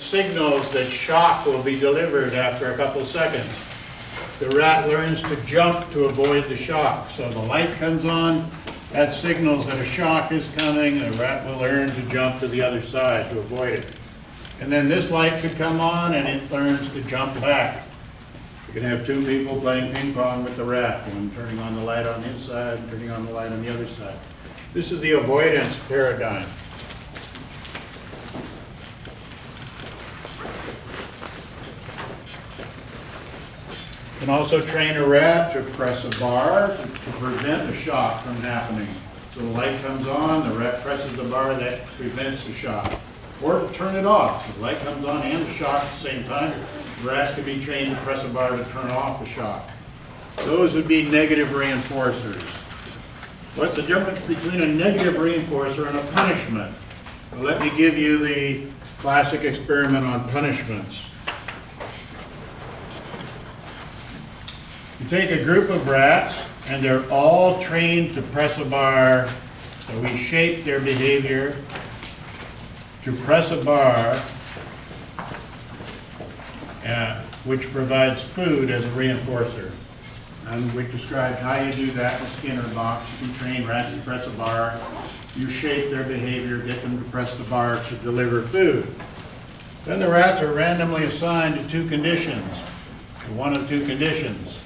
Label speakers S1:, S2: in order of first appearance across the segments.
S1: signals that shock will be delivered after a couple seconds. The rat learns to jump to avoid the shock. So the light comes on, that signals that a shock is coming, the rat will learn to jump to the other side to avoid it. And then this light could come on and it learns to jump back. You can have two people playing ping pong with the rat, one turning on the light on his side and turning on the light on the other side. This is the avoidance paradigm. You can also train a rat to press a bar to prevent a shock from happening. So the light comes on, the rat presses the bar, that prevents the shock. Or to turn it off. So the light comes on and the shock at the same time. The rats can be trained to press a bar to turn off the shock. Those would be negative reinforcers. What's the difference between a negative reinforcer and a punishment? Well, let me give you the classic experiment on punishments. You take a group of rats and they're all trained to press a bar, so we shape their behavior to press a bar, which provides food as a reinforcer. And we described how you do that in the Skinner box. You can train rats to press a bar, you shape their behavior, get them to press the bar to deliver food. Then the rats are randomly assigned to two conditions, one of two conditions.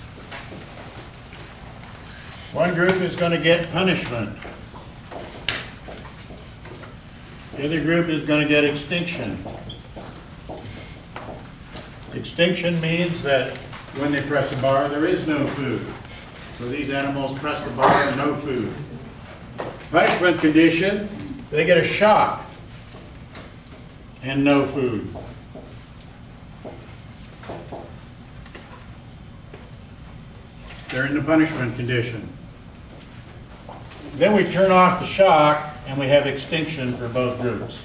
S1: One group is going to get punishment. The other group is going to get extinction. Extinction means that when they press a bar, there is no food. So these animals press the bar and no food. Punishment condition, they get a shock and no food. They're in the punishment condition. Then we turn off the shock and we have extinction for both groups.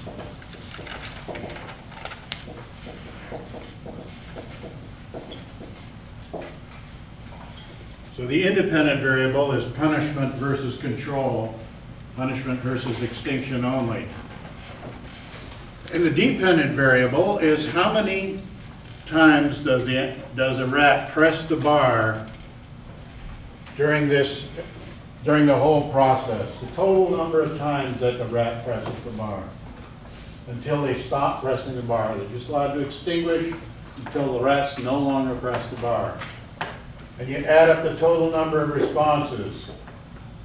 S1: So the independent variable is punishment versus control, punishment versus extinction only. And the dependent variable is how many times does a rat press the bar during the whole process, the total number of times that the rat presses the bar until they stop pressing the bar. They're just allowed to extinguish until the rats no longer press the bar. And you add up the total number of responses.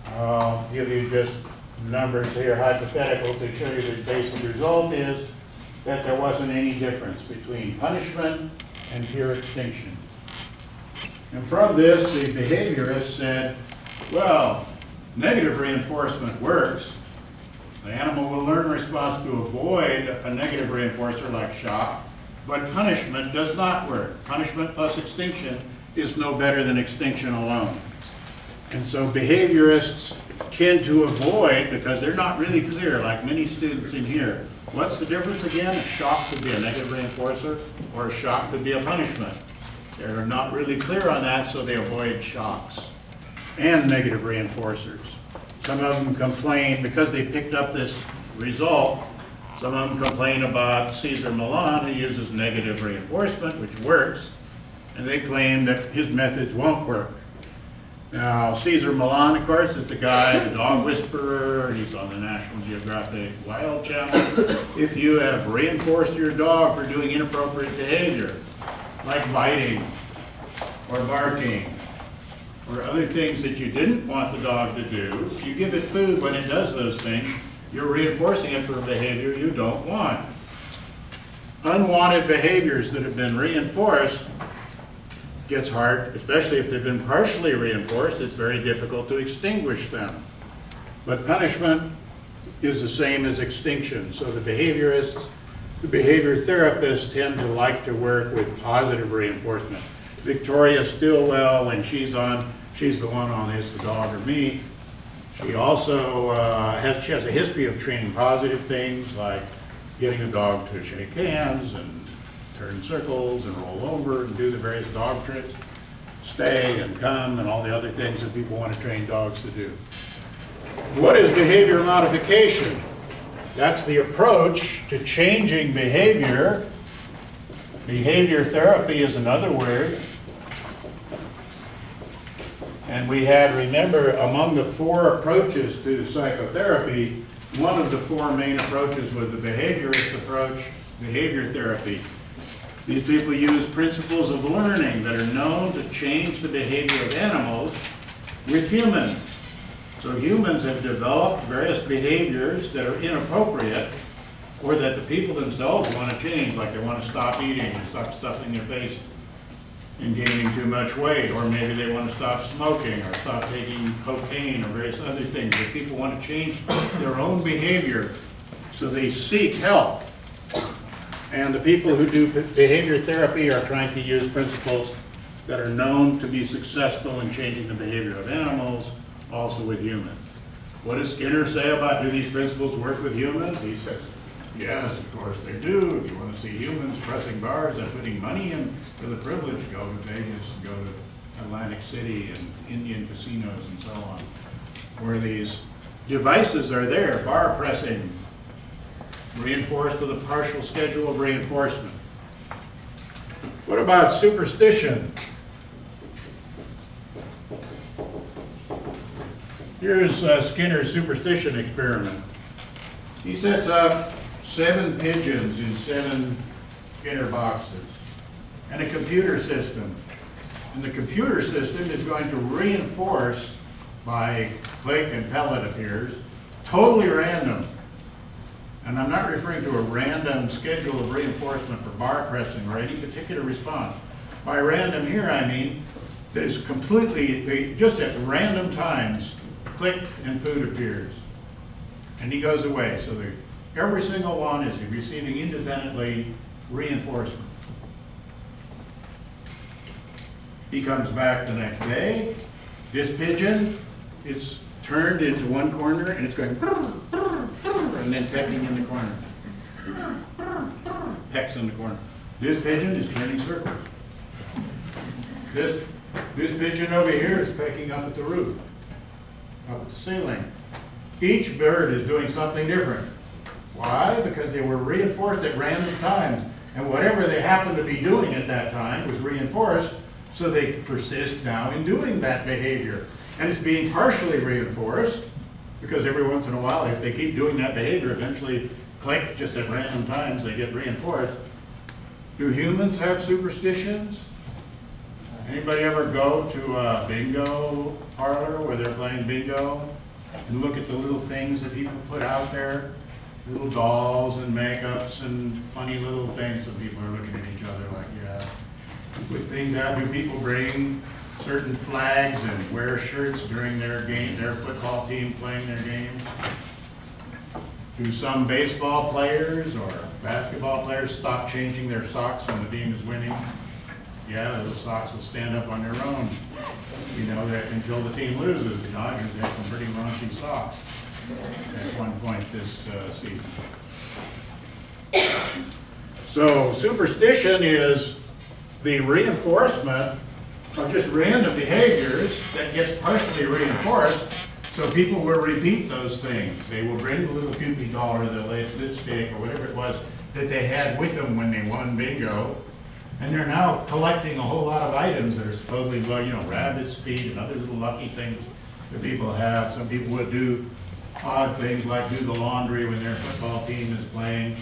S1: I'll give you just numbers here, hypothetical, to show you the basic result is that there wasn't any difference between punishment and pure extinction. And from this, the behaviorist said, well, negative reinforcement works. The animal will learn a response to avoid a negative reinforcer like shock, but punishment does not work. Punishment plus extinction is no better than extinction alone. And so behaviorists tend to avoid, because they're not really clear, like many students in here, what's the difference again? A shock could be a negative reinforcer, or a shock could be a punishment. They're not really clear on that, so they avoid shocks and negative reinforcers. Some of them complain, because they picked up this result, some of them complain about Cesar Millan, who uses negative reinforcement, which works, and they claim that his methods won't work. Now, Cesar Millan, of course, is the guy, the dog whisperer. He's on the National Geographic Wild Channel. If you have reinforced your dog for doing inappropriate behavior, like biting or barking or other things that you didn't want the dog to do, if you give it food when it does those things, you're reinforcing it for a behavior you don't want. Unwanted behaviors that have been reinforced gets hard, especially if they've been partially reinforced. It's very difficult to extinguish them. But punishment is the same as extinction. So the behaviorists, the behavior therapists tend to like to work with positive reinforcement. Victoria Stilwell, when she's the one on Is the Dog or Me, she also has a history of training positive things like getting a dog to shake hands and turn circles and roll over and do the various dog tricks, stay and come and all the other things that people want to train dogs to do. What is behavior modification? That's the approach to changing behavior Behavior therapy is another word. And we had, remember, among the 4 approaches to psychotherapy, one of the 4 main approaches was the behaviorist approach, behavior therapy. These people use principles of learning that are known to change the behavior of animals with humans. So humans have developed various behaviors that are inappropriate or that the people themselves want to change, like they want to stop eating and stop stuffing their face and gaining too much weight, or maybe they want to stop smoking or stop taking cocaine or various other things. But people want to change their own behavior, so they seek help. And the people who do behavior therapy are trying to use principles that are known to be successful in changing the behavior of animals, also with humans. What does Skinner say about, do these principles work with humans? He says, yes, of course they do. If you want to see humans pressing bars and putting money in for the privilege, go to Vegas, go to Atlantic City and Indian casinos and so on, where these devices are there, bar pressing, reinforced with a partial schedule of reinforcement. What about superstition? Here's Skinner's superstition experiment. He sets up 7 pigeons in 7 Skinner boxes and a computer system. And the computer system is going to reinforce by click and pellet appears, totally random. And I'm not referring to a random schedule of reinforcement for bar pressing or any particular response. By random here, I mean there's completely, just at random times, click and food appears. And he goes away. So every single one is receiving independently reinforcement. He comes back the next day. This pigeon, it's turned into one corner and it's going and then pecking in the corner. Pecks in the corner. This pigeon is turning circles. This pigeon over here is pecking up at the roof, up at the ceiling. Each bird is doing something different. Why? Because they were reinforced at random times. And whatever they happened to be doing at that time was reinforced, so they persist now in doing that behavior. And it's being partially reinforced, because every once in a while, if they keep doing that behavior, eventually, click, just at random times, they get reinforced. Do humans have superstitions? Anybody ever go to a bingo parlor where they're playing bingo and look at the little things that people put out there? Little dolls and makeups and funny little things, so people are looking at each other like, yeah. With things that, do people bring certain flags and wear shirts during their game, their football team playing their games? Do some baseball players or basketball players stop changing their socks when the team is winning? Yeah, those socks will stand up on their own, you know, that until the team loses. You know, I can have some pretty raunchy socks at one point this season. So superstition is the reinforcement of just random behaviors that gets partially reinforced, so people will repeat those things. They will bring the little Cupid doll or the lipstick or whatever it was that they had with them when they won bingo, and they're now collecting a whole lot of items that are supposedly, you know, rabbit's feet and other little lucky things that people have. Some people would do odd things like do the laundry when their football team is playing.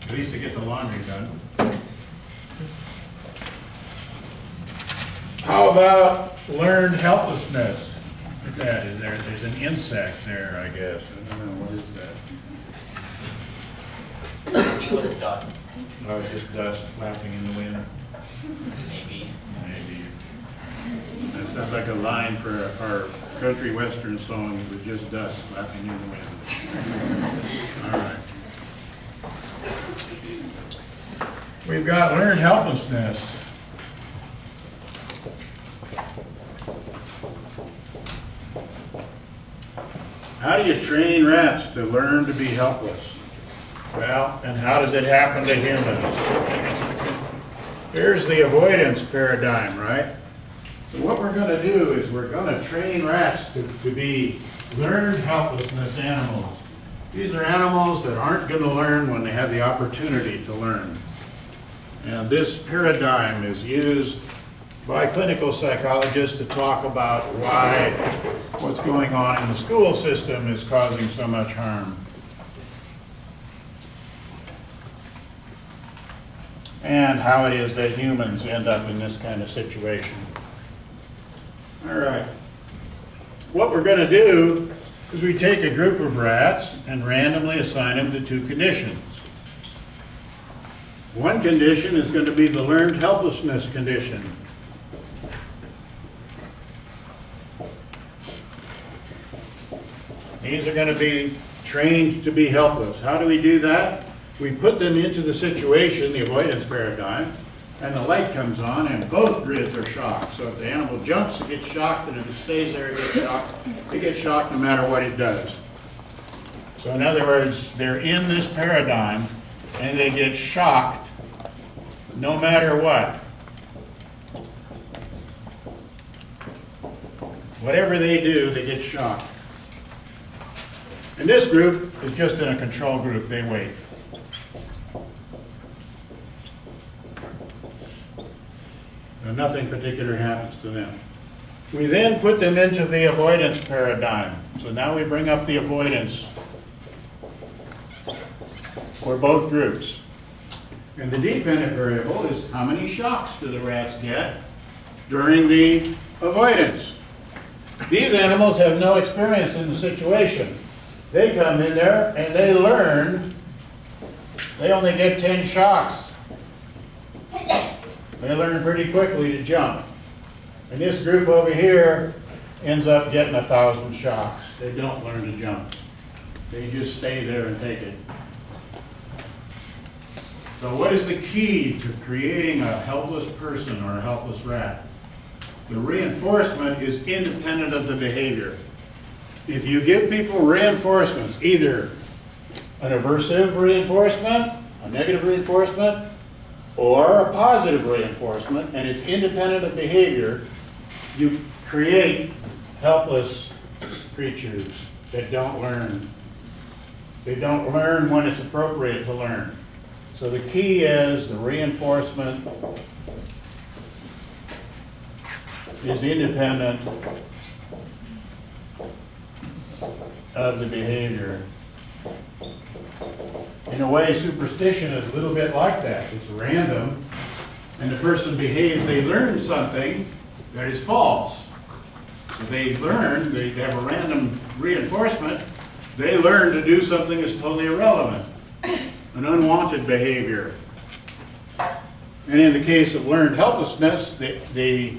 S1: At least they get the laundry done. How about learned helplessness? Look at that. There's an insect there, I guess. I don't know, what is that?
S2: Maybe with dust.
S1: Oh, it's just dust flapping in the wind.
S2: Maybe.
S1: Maybe. That sounds like a line for our country western song, with just dust flapping in the wind. All right. We've got learned helplessness. How do you train rats to learn to be helpless? Well, and how does it happen to humans? Here's the avoidance paradigm, right? So what we're going to do is we're going to train rats to be learned helplessness animals. These are animals that aren't going to learn when they have the opportunity to learn. And this paradigm is used by clinical psychologists to talk about why what's going on in the school system is causing so much harm. And how it is that humans end up in this kind of situation. All right. What we're going to do is we take a group of rats and randomly assign them to two conditions. One condition is going to be the learned helplessness condition. These are going to be trained to be helpless. How do we do that? We put them into the situation, the avoidance paradigm, and the light comes on and both grids are shocked. So if the animal jumps, it gets shocked, and if it stays there, it gets shocked. It gets shocked no matter what it does. So in other words, they're in this paradigm and they get shocked no matter what. Whatever they do, they get shocked. And this group is just in a control group. They wait. So nothing particular happens to them. We then put them into the avoidance paradigm. So now we bring up the avoidance for both groups. And the dependent variable is how many shocks do the rats get during the avoidance. These animals have no experience in the situation. They come in there and they learn. They only get 10 shocks. They learn pretty quickly to jump. And this group over here ends up getting 1,000 shocks. They don't learn to jump. They just stay there and take it. So what is the key to creating a helpless person or a helpless rat? The reinforcement is independent of the behavior. If you give people reinforcements, either an aversive reinforcement, a negative reinforcement, or a positive reinforcement, and it's independent of behavior, you create helpless creatures that don't learn. They don't learn when it's appropriate to learn. So the key is the reinforcement is independent of the behavior. In a way, superstition is a little bit like that. It's random, and the person behaves, they learn something that is false. So they learn, they have a random reinforcement, they learn to do something that's totally irrelevant, an unwanted behavior. And in the case of learned helplessness, the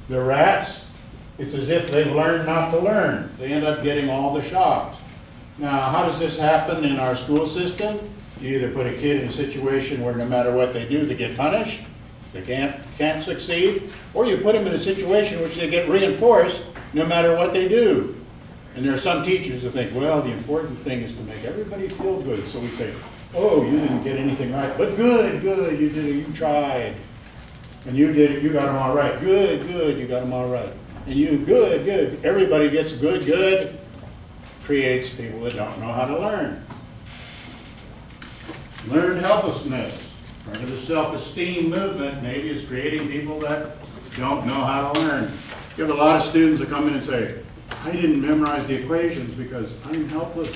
S1: rats, it's as if they've learned not to learn. They end up getting all the shocks. Now, how does this happen in our school system? You either put a kid in a situation where no matter what they do, they get punished, they can't succeed, or you put them in a situation which they get reinforced no matter what they do. And there are some teachers that think, well, the important thing is to make everybody feel good. So we say, oh, you didn't get anything right, but good, you did it, you tried. And you did it, you got them all right. Good, you got them all right. And you, good. Everybody gets good. Creates people that don't know how to learn. Learned helplessness. Part of the self-esteem movement maybe is creating people that don't know how to learn. You have a lot of students that come in and say, I didn't memorize the equations because I'm helpless.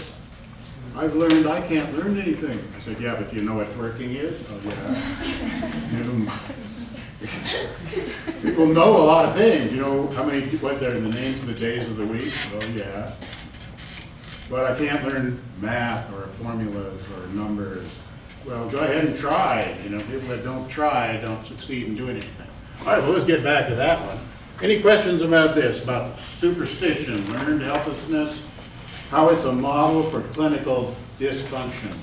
S1: I've learned I can't learn anything. I said, yeah, but do you know what twerking is? Oh, yeah. People know a lot of things. You know how many, what are the names of the days of the week? Oh, yeah. But I can't learn math or formulas or numbers. Well, go ahead and try. You know, people that don't try don't succeed in doing anything. All right, well, let's get back to that one. Any questions about this, about superstition, learned helplessness, how it's a model for clinical dysfunction?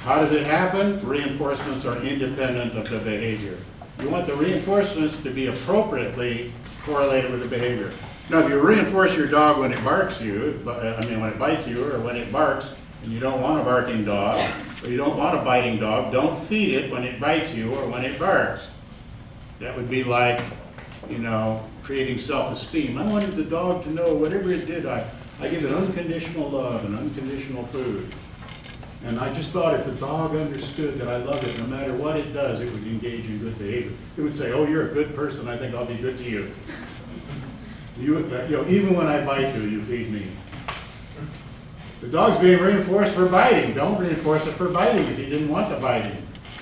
S1: How does it happen? Reinforcements are independent of the behavior. You want the reinforcements to be appropriately correlated with the behavior. Now, if you reinforce your dog when it barks you, when it bites you or when it barks, and you don't want a barking dog, or you don't want a biting dog, don't feed it when it bites you or when it barks. That would be like, you know, creating self-esteem. I wanted the dog to know whatever it did, I I give it unconditional love and unconditional food. And I just thought if the dog understood that I love it, no matter what it does, it would engage in good behavior. It would say, oh, you're a good person, I think I'll be good to you. Even when I bite you feed me. The dog's being reinforced for biting. Don't reinforce it for biting if you didn't want the biting.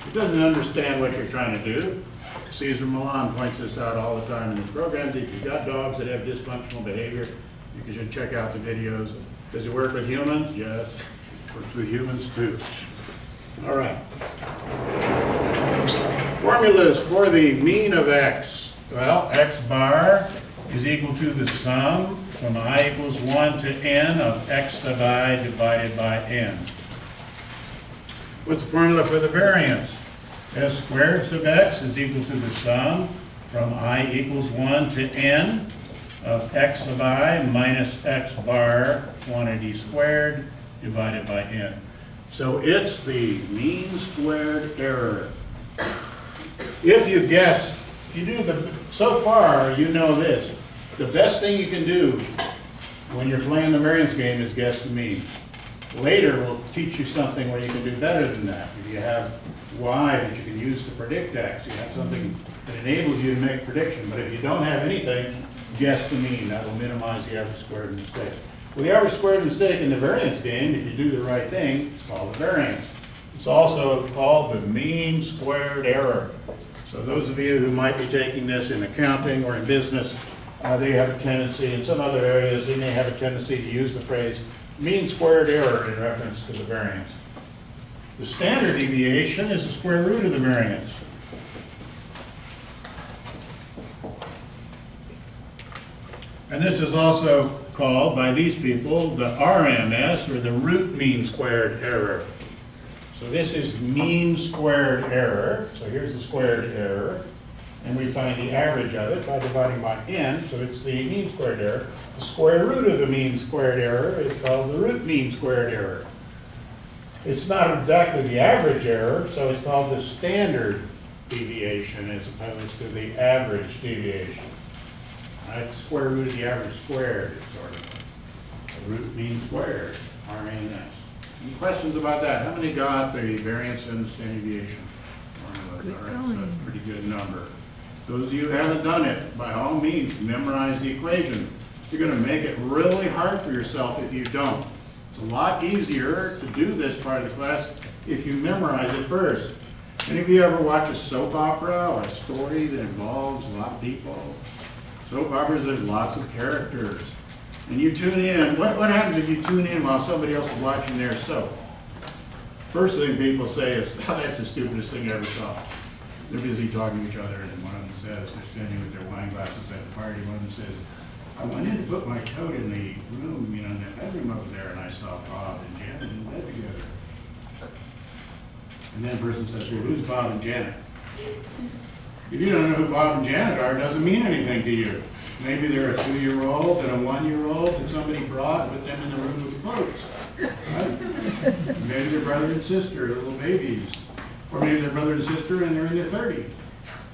S1: It doesn't understand what you're trying to do. Cesar Millan points this out all the time in his programs. If you've got dogs that have dysfunctional behavior, you should check out the videos. Does it work with humans? Yes. It works with humans too. All right. Formulas for the mean of x. Well, x bar is equal to the sum from I equals 1 to n of x sub I divided by n. What's the formula for the variance? S squared sub x is equal to the sum from I equals 1 to n of x sub I minus x bar quantity squared divided by n. So it's the mean squared error. If you guess, so far you know this. The best thing you can do when you're playing the variance game is guess the mean. Later we'll teach you something where you can do better than that. If you have y that you can use to predict x, you have something that enables you to make prediction. But if you don't have anything, guess the mean. That will minimize the average squared mistake. Well, the average squared mistake in the variance game, if you do the right thing, it's called the variance. It's also called the mean squared error. So those of you who might be taking this in accounting or in business, they have a tendency, in some other areas, they may have a tendency to use the phrase mean squared error in reference to the variance. The standard deviation is the square root of the variance. And this is also called by these people the RMS, or the root mean squared error. So this is mean squared error. So here's the squared error. And we find the average of it by dividing by n, so it's the mean squared error. The square root of the mean squared error is called the root mean squared error. It's not exactly the average error, so it's called the standard deviation as opposed to the average deviation. Right? Square root of the average squared is sort of the root mean squared, RMS. Any questions about that? How many got the variance and the standard deviation? All right, that's a pretty good number. Those of you who haven't done it, by all means, memorize the equation. You're going to make it really hard for yourself if you don't. It's a lot easier to do this part of the class if you memorize it first. Any of you ever watch a soap opera or a story that involves a lot of people? Soap operas, there's lots of characters. And you tune in. What happens if you tune in while somebody else is watching their soap? First thing people say is, oh, that's the stupidest thing I ever saw. They're busy talking to each other, and one of them says, they're standing with their wine glasses at the party, one of them says, I went in to put my coat in the room, in the bedroom over there, and I saw Bob and Janet in bed together. And then the person says, well, who's Bob and Janet? If you don't know who Bob and Janet are, it doesn't mean anything to you. Maybe they're a 2-year-old and a 1-year-old that somebody brought with them in the room with coats. Right? Maybe they're brother and sister, little babies. Or maybe they're brother and sister and they're in their 30s.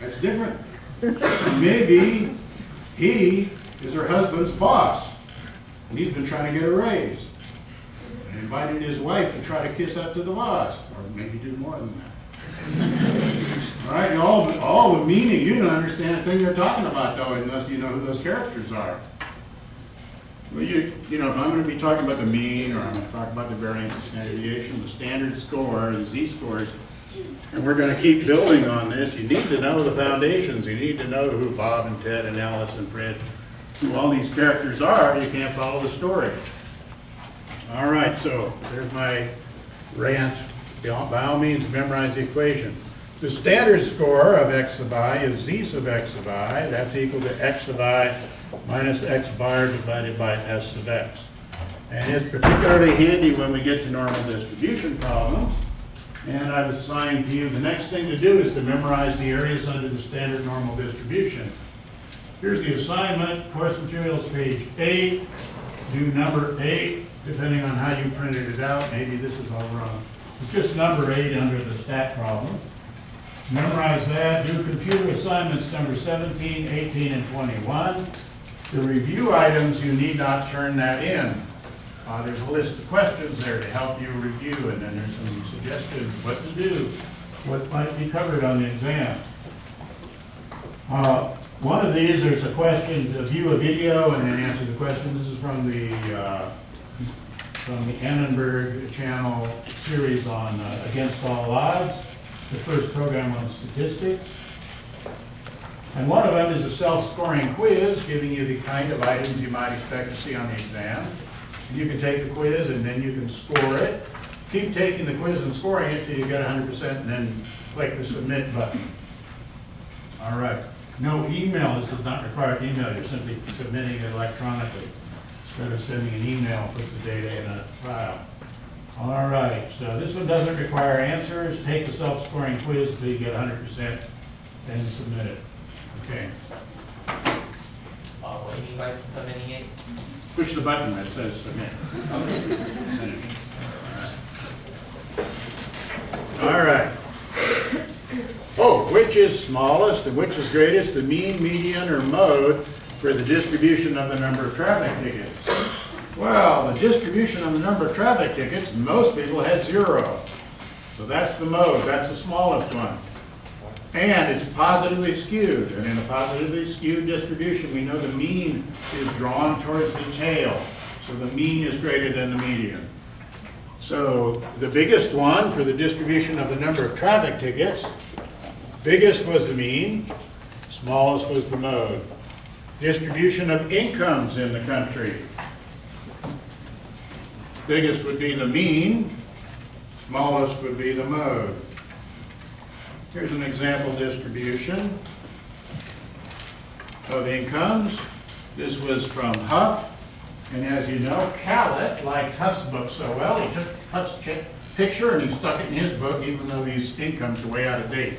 S1: That's different. Maybe he is her husband's boss, and he's been trying to get a raise. And invited his wife to try to kiss up to the boss, or maybe do more than that. All right, and all the meaning, you don't understand the thing they're talking about, though, unless you know who those characters are. Well, you know, if I'm going to be talking about the mean, or I'm going to talk about the variance and standard deviation, the standard score, the z-scores, and we're going to keep building on this, you need to know the foundations. You need to know who Bob and Ted and Alice and Fred, who all these characters are. You can't follow the story. All right, so there's my rant. By all means, memorize the equation. The standard score of x sub I is z sub x sub I. That's equal to x sub I minus x bar divided by s sub x. And it's particularly handy when we get to normal distribution problems. And I've assigned to you, the next thing to do is to memorize the areas under the standard normal distribution. Here's the assignment, course materials, page 8. Do number 8, depending on how you printed it out. Maybe this is all wrong. It's just number 8 under the stat problem. Memorize that. Do computer assignments number 17, 18, and 21. The review items, you need not turn that in. There's a list of questions there to help you review, and then there's some suggestions what to do, what might be covered on the exam. One of these, there's a question to view a video and then answer the question. This is from the Annenberg channel series on Against All Odds, the first program on statistics. And one of them is a self-scoring quiz, giving you the kind of items you might expect to see on the exam. You can take the quiz and then you can score it. Keep taking the quiz and scoring it till you get 100% and then click the submit button. All right. No email. This does not require email. You're simply submitting it electronically. Instead of sending an email, put the data in a file. All right. So this one doesn't require answers. Take the self-scoring quiz until you get 100% and submit it. Okay.
S2: What do you mean by submitting it?
S1: Push the button that says submit. All right. Oh, which is smallest and which is greatest, the mean, median, or mode for the distribution of the number of traffic tickets? Well, the distribution of the number of traffic tickets, most people had 0. So that's the mode, that's the smallest one. And it's positively skewed. And in a positively skewed distribution, we know the mean is drawn towards the tail. So the mean is greater than the median. So the biggest one for the distribution of the number of traffic tickets, biggest was the mean, smallest was the mode. Distribution of incomes in the country. Biggest would be the mean, smallest would be the mode. Here's an example distribution of incomes. This was from Huff. And as you know, Callett liked Huff's book so well, he took Huff's picture and he stuck it in his book, even though these incomes are way out of date.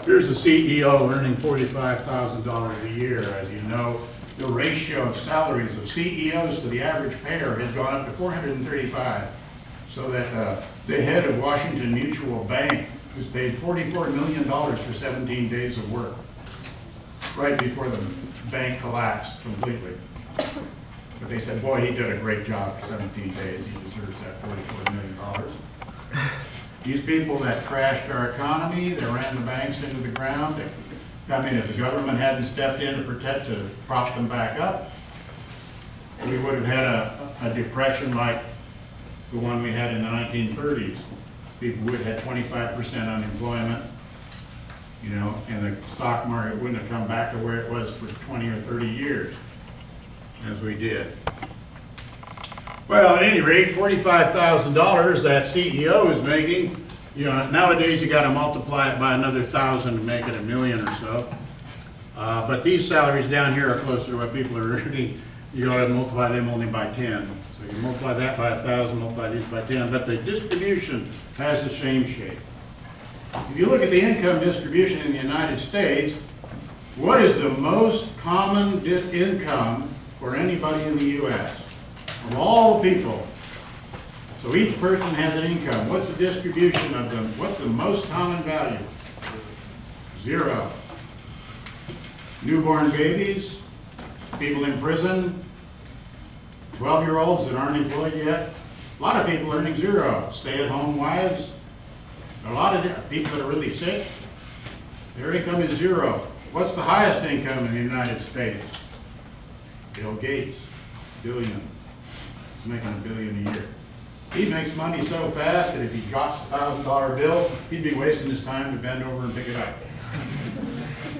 S1: Here's a CEO earning $45,000 a year. As you know, the ratio of salaries of CEOs to the average payer has gone up to 435. So that the head of Washington Mutual Bank was paid $44 million for 17 days of work, right before the bank collapsed completely. But they said, boy, he did a great job for 17 days. He deserves that $44 million. These people that crashed our economy, they ran the banks into the ground. I mean, if the government hadn't stepped in to prop them back up, we would have had a depression like the one we had in the 1930s. People would have had 25% unemployment, you know, and the stock market wouldn't have come back to where it was for 20 or 30 years. As we did. Well, at any rate, $45,000 that CEO is making, you know, nowadays you got to multiply it by another 1,000 to make it $1 million or so. But these salaries down here are closer to what people are earning. You got to multiply them only by 10. So you multiply that by 1,000, multiply these by 10. But the distribution has the same shape. If you look at the income distribution in the United States, what is the most common income for anybody in the U.S. of all the people? So each person has an income. What's the distribution of them? What's the most common value? 0. Newborn babies, people in prison, 12-year-olds that aren't employed yet. A lot of people earning 0. Stay-at-home wives. A lot of people that are really sick. Their income is 0. What's the highest income in the United States? Bill Gates, billion. He's making $1 billion a year. He makes money so fast that if he drops a $1,000 bill, he'd be wasting his time to bend over and pick it up.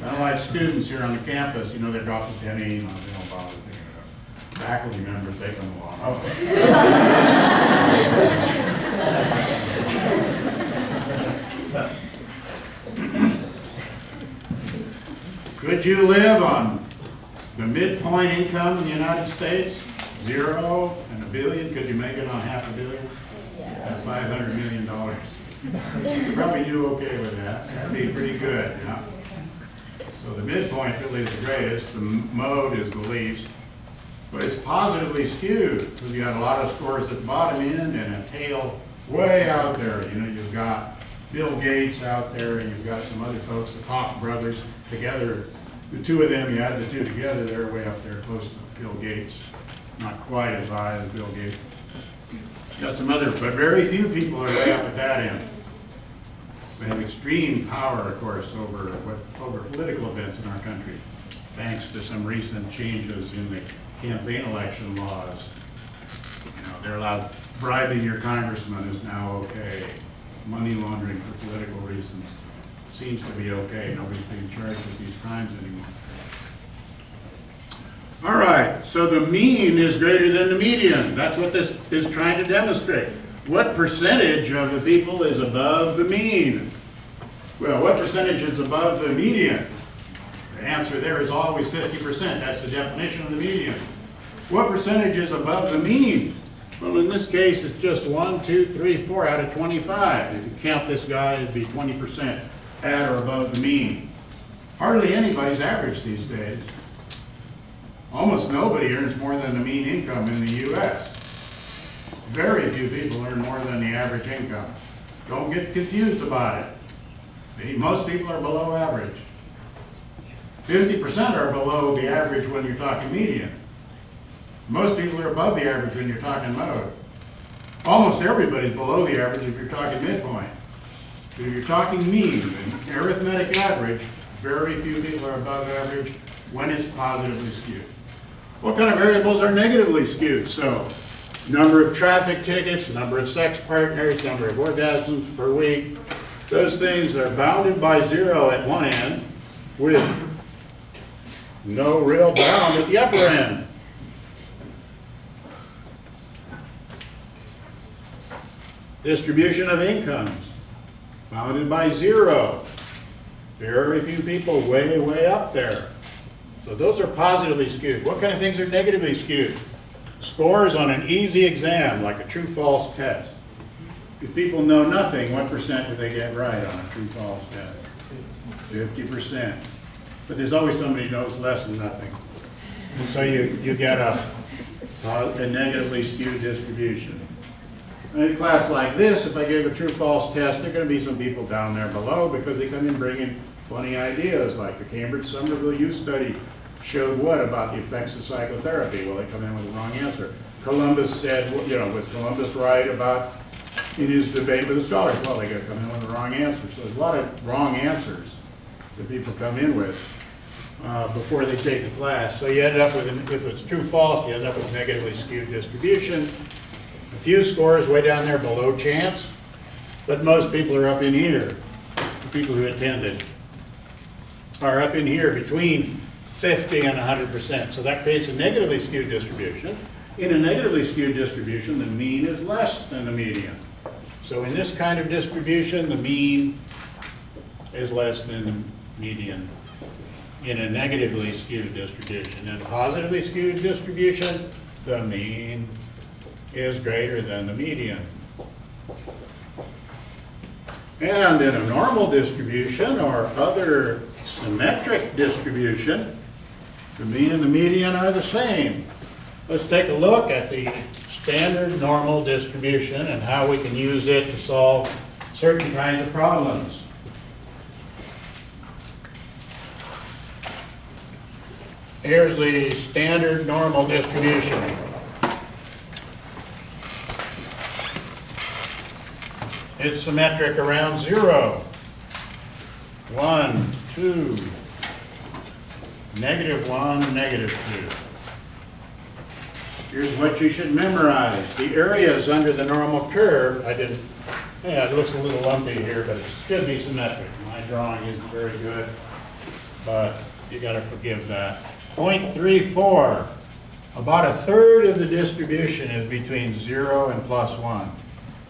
S1: Unlike students here on the campus, you know, they drop a penny, you know, they don't bother picking it up. Faculty members, they come along. Oh. Could you live on the midpoint income in the United States? 0 and $1 billion. Could you make it on $500 million? That's $500 million. You probably do okay with that. That'd be pretty good, you know. So the midpoint really is the greatest. The mode is the least. But it's positively skewed because you got a lot of scores at the bottom end and a tail way out there. You know, you've got Bill Gates out there and you've got some other folks, the Koch brothers together. The two of them, you add the two together, they're way up there close to Bill Gates. not quite as high as Bill Gates. Got some other, but very few people are way up at that end. We have extreme power, of course, over political events in our country, thanks to some recent changes in the campaign election laws. You know, they're allowed, bribing your congressman is now okay. Money laundering for political reasons seems to be okay. Nobody's being charged with these crimes anymore. All right, so the mean is greater than the median. That's what this is trying to demonstrate. What percentage of the people is above the mean? Well, what percentage is above the median? The answer there is always 50%. That's the definition of the median. What percentage is above the mean? Well, in this case, it's just 1, 2, 3, 4 out of 25. If you count this guy, it'd be 20% at or above the mean. Hardly anybody's average these days. Almost nobody earns more than the mean income in the U.S. Very few people earn more than the average income. Don't get confused about it. Most people are below average. 50% are below the average when you're talking median. Most people are above the average when you're talking mode. Almost everybody's below the average if you're talking midpoint. But if you're talking mean, an arithmetic average, very few people are above average when it's positively skewed. What kind of variables are negatively skewed? So, number of traffic tickets, number of sex partners, number of orgasms per week. Those things are bounded by 0 at one end with no real bound at the upper end. Distribution of incomes, bounded by 0. Very few people way up there. So those are positively skewed. What kind of things are negatively skewed? Scores on an easy exam, like a true-false test. If people know nothing, what percent do they get right on a true-false test? 50%. But there's always somebody who knows less than nothing. And so you get a negatively skewed distribution. In a class like this, if I gave a true-false test, there are going to be some people down there below because they come in bringing funny ideas, like the Cambridge-Somerville Youth Study showed what about the effects of psychotherapy? Well, they come in with the wrong answer. Columbus said, you know, was Columbus right about in his debate with the scholars? Well, they got to come in with the wrong answer. So there's a lot of wrong answers that people come in with before they take the class. So you end up with, if it's true-false, you end up with negatively skewed distribution. A few scores way down there below chance, but most people are up in here. The people who attended are up in here between 50 and 100%. So that creates a negatively skewed distribution. In a negatively skewed distribution, the mean is less than the median. So in this kind of distribution, the mean is less than the median in a negatively skewed distribution. In a positively skewed distribution, the mean is greater than the median. And in a normal distribution or other symmetric distribution, the mean and the median are the same. Let's take a look at the standard normal distribution and how we can use it to solve certain kinds of problems. Here's the standard normal distribution. It's symmetric around 0, 1, 2, -1, -2. Here's what you should memorize. The areas under the normal curve, yeah, it looks a little lumpy here, but it should be symmetric. My drawing isn't very good, but you got to forgive that. 0.34, about a third of the distribution is between 0 and +1.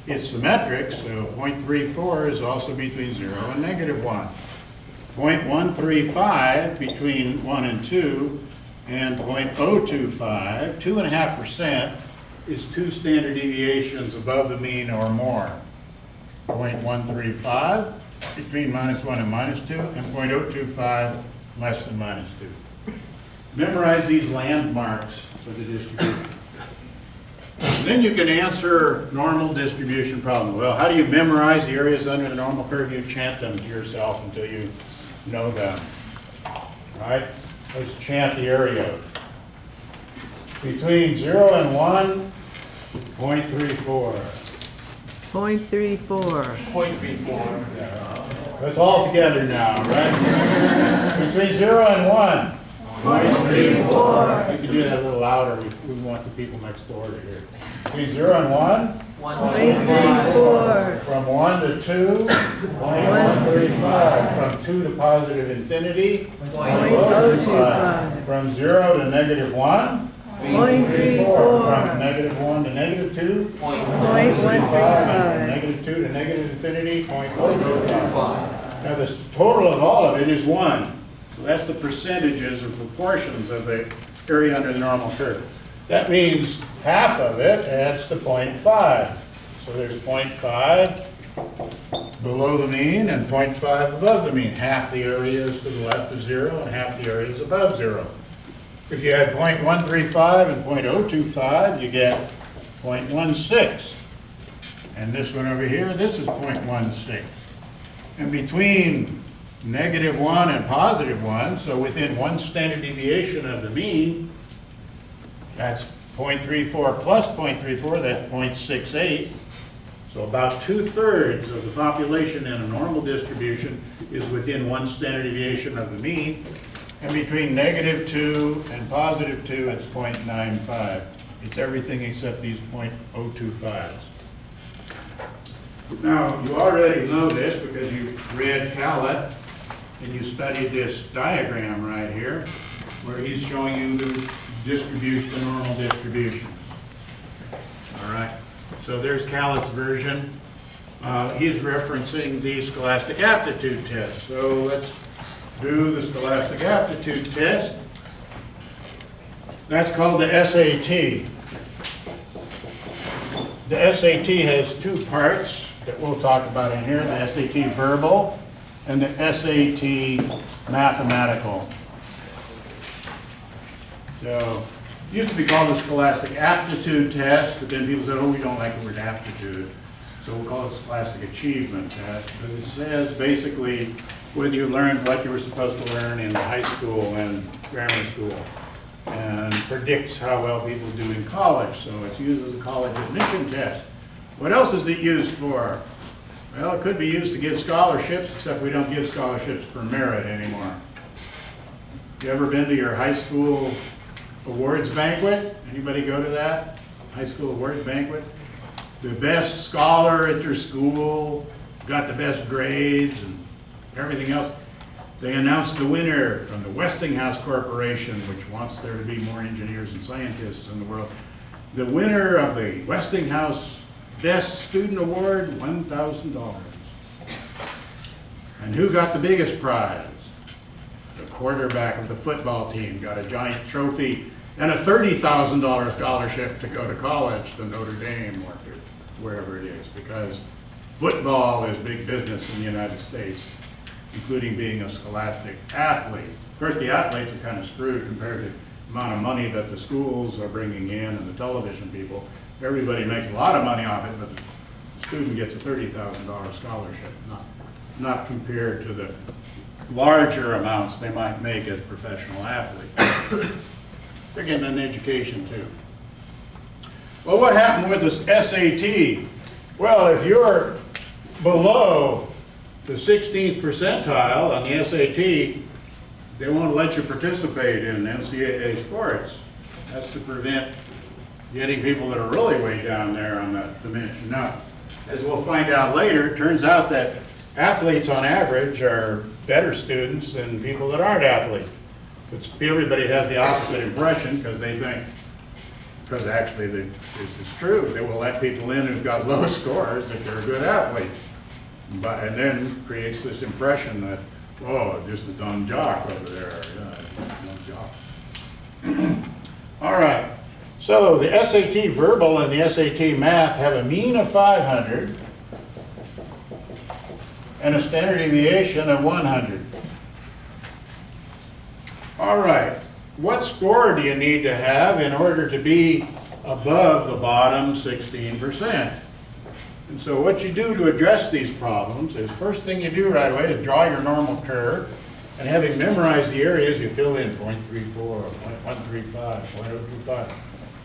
S1: It's symmetric, so 0.34 is also between 0 and -1. 0.135 between 1 and 2, and 0.025, 2.5%, is 2 standard deviations above the mean or more. 0.135 between -1 and -2, and 0.025 less than -2. Memorize these landmarks for the distribution. And then you can answer normal distribution problems. Well, how do you memorize the areas under the normal curve? You chant them to yourself until you know them. Right? Let's chant the area. Between 0 and 1, 0.34.
S2: 0.34.
S3: 0.34.
S1: It's all together now, right? Between 0 and 1.
S2: 0.34.
S1: You can do that a little louder. We want the people next door to hear. Between 0 and 1.
S2: 0.34.
S1: From 1 to 2. 0.135. From 2 to positive infinity.
S2: 0.025.
S1: From 0 to negative 1.
S2: 0.34.
S1: From negative 1 to negative 2.
S2: 0.135.
S1: Negative 2 to negative infinity. 0.135. Now the total of all of it is 1. So that's the percentages or proportions of the area under the normal curve. That means half of it adds to 0.5. So there's 0.5 below the mean and 0.5 above the mean. Half the area is to the left of 0 and half the area is above 0. If you add 0.135 and 0.025, you get 0.16. And this one over here, this is 0.16. And between negative 1 and positive 1, so within 1 standard deviation of the mean, that's 0.34 plus 0.34, that's 0.68. So about 2/3 of the population in a normal distribution is within 1 standard deviation of the mean. And between negative 2 and positive 2, it's 0.95. It's everything except these 0.025s. Now, you already know this because you read Lect and you studied this diagram right here where he's showing you the distribution, the normal distribution. All right, so there's Lect's version. He's referencing the scholastic aptitude test. So let's do the scholastic aptitude test. That's called the SAT. The SAT has 2 parts that we'll talk about in here, the SAT verbal and the SAT mathematical. So, it used to be called the scholastic aptitude test, but then people said, oh, we don't like the word aptitude. So we'll call it the scholastic achievement test. But it says basically whether you learned what you were supposed to learn in high school and grammar school, and predicts how well people do in college. So it's used as a college admission test. What else is it used for? Well, it could be used to give scholarships, except we don't give scholarships for merit anymore. You ever been to your high school awards banquet? Anybody go to that? High school awards banquet? The best scholar at your school, got the best grades and everything else. They announced the winner from the Westinghouse Corporation, which wants there to be more engineers and scientists in the world. The winner of the Westinghouse Best Student Award, $1,000. And who got the biggest prize? The quarterback of the football team got a giant trophy and a $30,000 scholarship to go to college to Notre Dame or to wherever it is, because football is big business in the United States, including being a scholastic athlete. Of course, the athletes are kind of screwed compared to the amount of money that the schools are bringing in and the television people. Everybody makes a lot of money off it, but the student gets a $30,000 scholarship, not compared to the larger amounts they might make as professional athletes. They're getting an education too. Well, what happened with this SAT? Well, if you're below the 16th percentile on the SAT, they won't let you participate in NCAA sports. That's to prevent getting people that are really way down there on that dimension. Now, as we'll find out later, it turns out that athletes on average are better students than people that aren't athletes. But everybody has the opposite impression because they think, because actually this is true, they will let people in who've got low scores if they're a good athlete. And then creates this impression that, oh, just a dumb jock over there. Dumb jock. All right. So the SAT verbal and the SAT math have a mean of 500 and a standard deviation of 100. All right. What score do you need to have in order to be above the bottom 16%? And so what you do to address these problems is, first thing you do right away is draw your normal curve, and having memorized the areas, you fill in 0.34, 0.135, 0.025.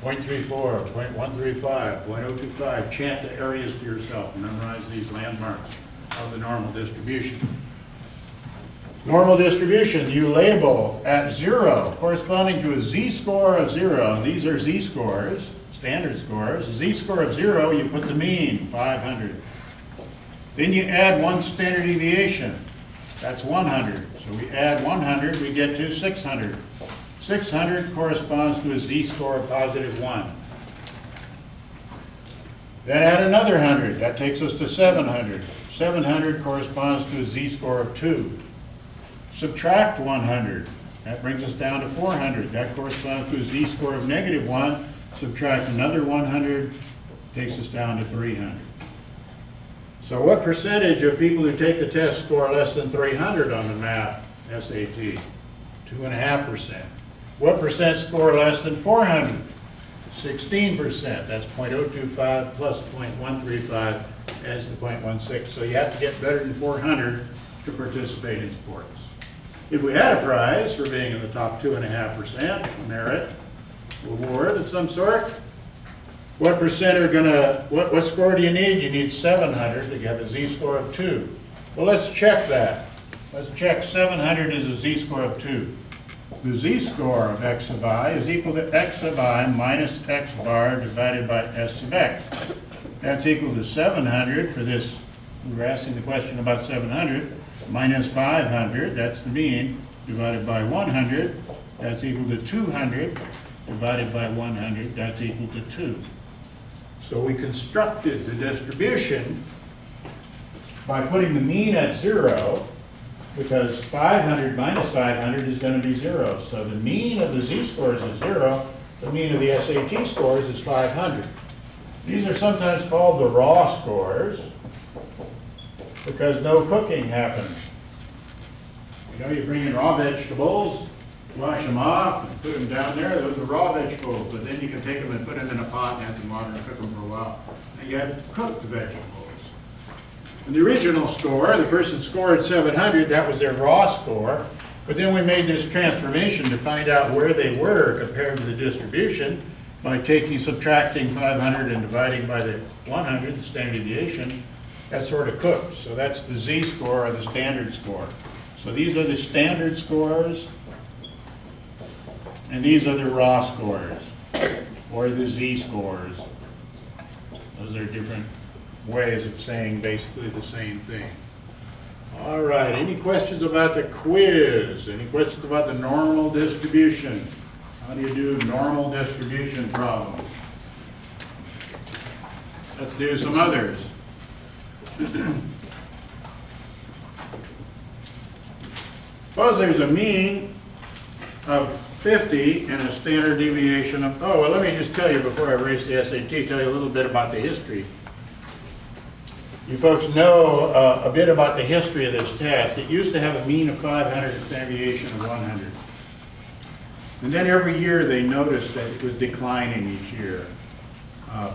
S1: 0.34, 0.135, 0.025. Chant the areas to yourself and memorize these landmarks of the normal distribution. Normal distribution you label at 0, corresponding to a z-score of 0. And these are z-scores, standard scores. A z-score of 0, you put the mean, 500. Then you add one standard deviation. That's 100. So we add 100, we get to 600. 600 corresponds to a z-score of positive 1. Then add another 100. That takes us to 700. 700 corresponds to a z-score of 2. Subtract 100. That brings us down to 400. That corresponds to a z-score of negative 1. Subtract another 100. Takes us down to 300. So what percentage of people who take the test score less than 300 on the math SAT? 2.5%. What percent score less than 400? 16%. That's 0.025 plus 0.135 adds to 0.16. So you have to get better than 400 to participate in sports. If we had a prize for being in the top 2.5%, merit, reward of some sort, what percent are gonna, what score do you need? You need 700 to get a z-score of 2. Well, let's check that. Let's check 700 is a z-score of 2. The z-score of x sub I is equal to x sub I minus x bar divided by s sub x. That's equal to 700 for this, we were asking the question about 700, minus 500, that's the mean, divided by 100, that's equal to 200, divided by 100, that's equal to 2. So we constructed the distribution by putting the mean at 0, because 500 minus 500 is going to be 0. So the mean of the z-scores is 0. The mean of the SAT scores is 500. These are sometimes called the raw scores because no cooking happened. You know, you bring in raw vegetables, wash them off, and put them down there. Those are raw vegetables. But then you can take them and put them in a pot and add some water and cook them for a while. And you have cooked vegetables. In the original score, the person scored 700, that was their raw score, but then we made this transformation to find out where they were compared to the distribution by subtracting 500 and dividing by the 100, the standard deviation. That's sort of cooked. So that's the z-score or the standard score. So these are the standard scores, and these are the raw scores, or the z-scores. Those are different ways of saying basically the same thing. All right, any questions about the quiz? Any questions about the normal distribution? How do you do normal distribution problems? Let's do some others. Suppose there's a mean of 50 and a standard deviation of, oh, well, let me just tell you before I erase the SAT, tell you a little bit about the history. You folks know a bit about the history of this test. It used to have a mean of 500 and a standard deviation of 100. And then every year they noticed that it was declining each year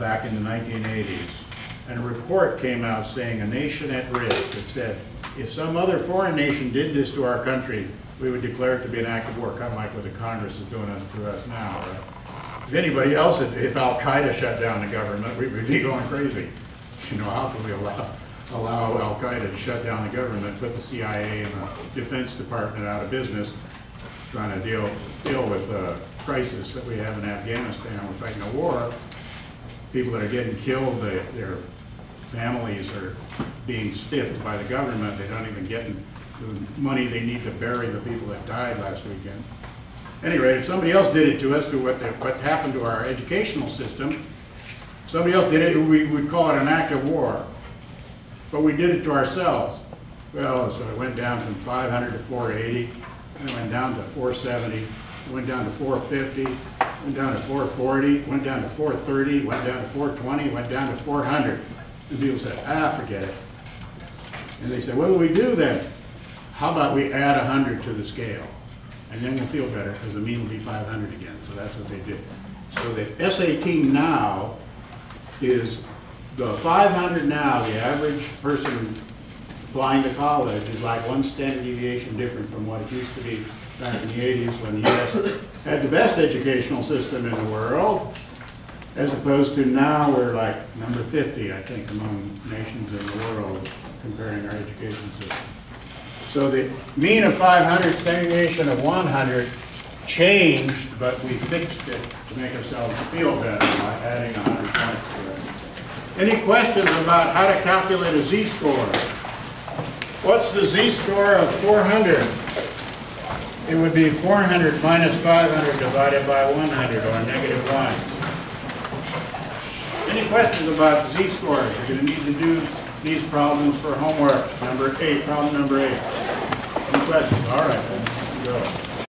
S1: back in the 1980s. And a report came out saying a nation at risk. It said, if some other foreign nation did this to our country, we would declare it to be an act of war, kind of like what the Congress is doing to us now. Right? If anybody else, if Al-Qaeda shut down the government, we'd be going crazy. You know, how can we allow Al-Qaeda to shut down the government, put the CIA and the Defense Department out of business, trying to deal with the crisis that we have in Afghanistan? We're fighting a war. People that are getting killed, their families are being stiffed by the government. They don't even get the money they need to bury the people that died last weekend. Anyway, if somebody else did it to us, to what happened to our educational system, somebody else did it, we would call it an act of war. But we did it to ourselves. Well, so it went down from 500 to 480, and it went down to 470, it went down to 450, went down to 440, went down to 430, went down to 420, went down to 400. And people said, forget it. And they said, what do we do then? How about we add 100 to the scale? And then we'll feel better because the mean will be 500 again. So that's what they did. So the SAT now is the 500 now, the average person applying to college is like one standard deviation different from what it used to be back in the 80s when the U.S. had the best educational system in the world. as opposed to now we're like number 50, I think, among nations in the world comparing our education system. So the mean of 500, standard deviation of 100 changed, but we fixed it to make ourselves feel better by adding 100 points to it. Any questions about how to calculate a z-score? What's the z-score of 400? It would be 400 minus 500 divided by 100, or negative 1. Any questions about z-scores? You're going to need to do these problems for homework. Problem number 8. Any questions? All right.